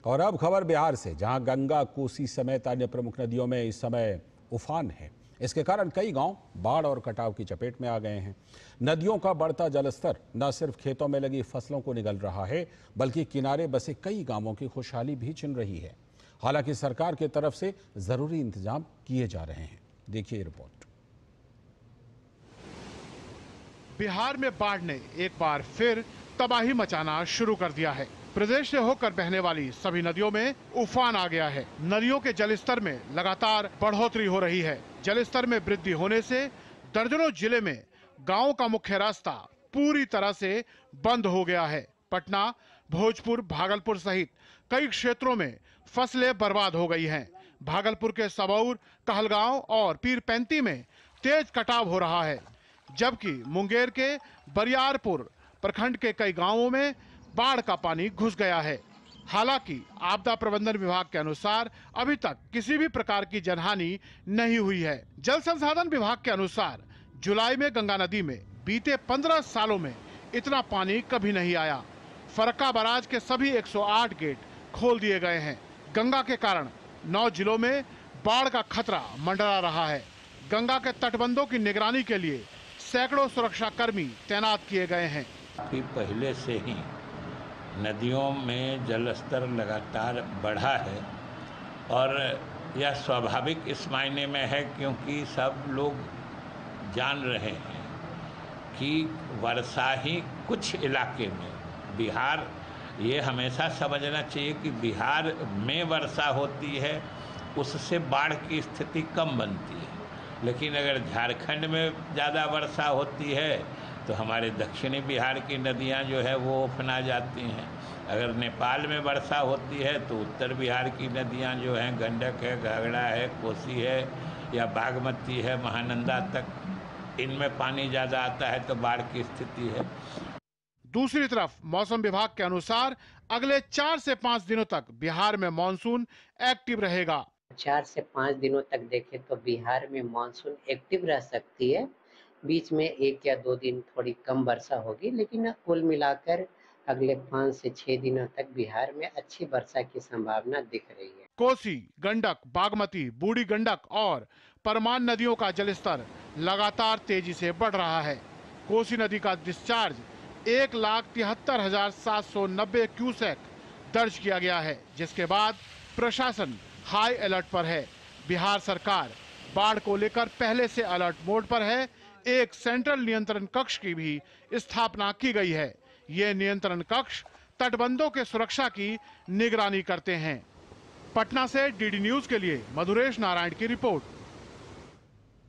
और अब खबर बिहार से, जहां गंगा, कोसी समेत अन्य प्रमुख नदियों में इस समय उफान है। इसके कारण कई गांव बाढ़ और कटाव की चपेट में आ गए हैं। नदियों का बढ़ता जलस्तर न सिर्फ खेतों में लगी फसलों को निगल रहा है, बल्कि किनारे बसे कई गांवों की खुशहाली भी छिन रही है। हालांकि सरकार की तरफ से जरूरी इंतजाम किए जा रहे हैं। देखिए रिपोर्ट। बिहार में बाढ़ ने एक बार फिर तबाही मचाना शुरू कर दिया है। प्रदेश से होकर बहने वाली सभी नदियों में उफान आ गया है। नदियों के जलस्तर में लगातार बढ़ोतरी हो रही है। जलस्तर में वृद्धि होने से दर्जनों जिले में गांव का मुख्य रास्ता पूरी तरह से बंद हो गया है। पटना, भोजपुर, भागलपुर सहित कई क्षेत्रों में फसलें बर्बाद हो गई हैं। भागलपुर के सबौर, कहलगांव और पीरपैंती में तेज कटाव हो रहा है, जबकि मुंगेर के बरियारपुर प्रखंड के कई गांवों में बाढ़ का पानी घुस गया है। हालांकि आपदा प्रबंधन विभाग के अनुसार अभी तक किसी भी प्रकार की जनहानि नहीं हुई है। जल संसाधन विभाग के अनुसार जुलाई में गंगा नदी में बीते 15 सालों में इतना पानी कभी नहीं आया। फरक्का बराज के सभी 108 गेट खोल दिए गए हैं। गंगा के कारण 9 जिलों में बाढ़ का खतरा मंडरा रहा है। गंगा के तटबंधों की निगरानी के लिए सैकड़ों सुरक्षा कर्मी तैनात किए गए हैं। पहले से ही नदियों में जलस्तर लगातार बढ़ा है और यह स्वाभाविक इस मायने में है क्योंकि सब लोग जान रहे हैं कि वर्षा ही कुछ इलाके में, बिहार ये हमेशा समझना चाहिए कि बिहार में वर्षा होती है उससे बाढ़ की स्थिति कम बनती है, लेकिन अगर झारखंड में ज़्यादा वर्षा होती है तो हमारे दक्षिणी बिहार की नदियां जो है वो उफना जाती हैं। अगर नेपाल में वर्षा होती है तो उत्तर बिहार की नदियां जो हैं, गंडक है, घाघरा है, कोसी है या बागमती है, महानंदा तक, इनमें पानी ज़्यादा आता है तो बाढ़ की स्थिति है। दूसरी तरफ मौसम विभाग के अनुसार अगले 4 से 5 दिनों तक बिहार में मानसून एक्टिव रहेगा। 4 से 5 दिनों तक देखें तो बिहार में मानसून एक्टिव रह सकती है। बीच में 1 या 2 दिन थोड़ी कम वर्षा होगी, लेकिन कुल मिलाकर अगले 5 से 6 दिनों तक बिहार में अच्छी वर्षा की संभावना दिख रही है। कोसी, गंडक, बागमती, बूढ़ी गंडक और परमान नदियों का जलस्तर लगातार तेजी से बढ़ रहा है। कोसी नदी का डिस्चार्ज 1,73,790 क्यूसेक दर्ज किया गया है, जिसके बाद प्रशासन हाई अलर्ट पर है। बिहार सरकार बाढ़ को लेकर पहले से अलर्ट मोड पर है। एक सेंट्रल नियंत्रण कक्ष की भी स्थापना की गई है। ये नियंत्रण कक्ष तटबंधों के सुरक्षा की निगरानी करते हैं। पटना से डीडी न्यूज के लिए मधुरेश नारायण की रिपोर्ट।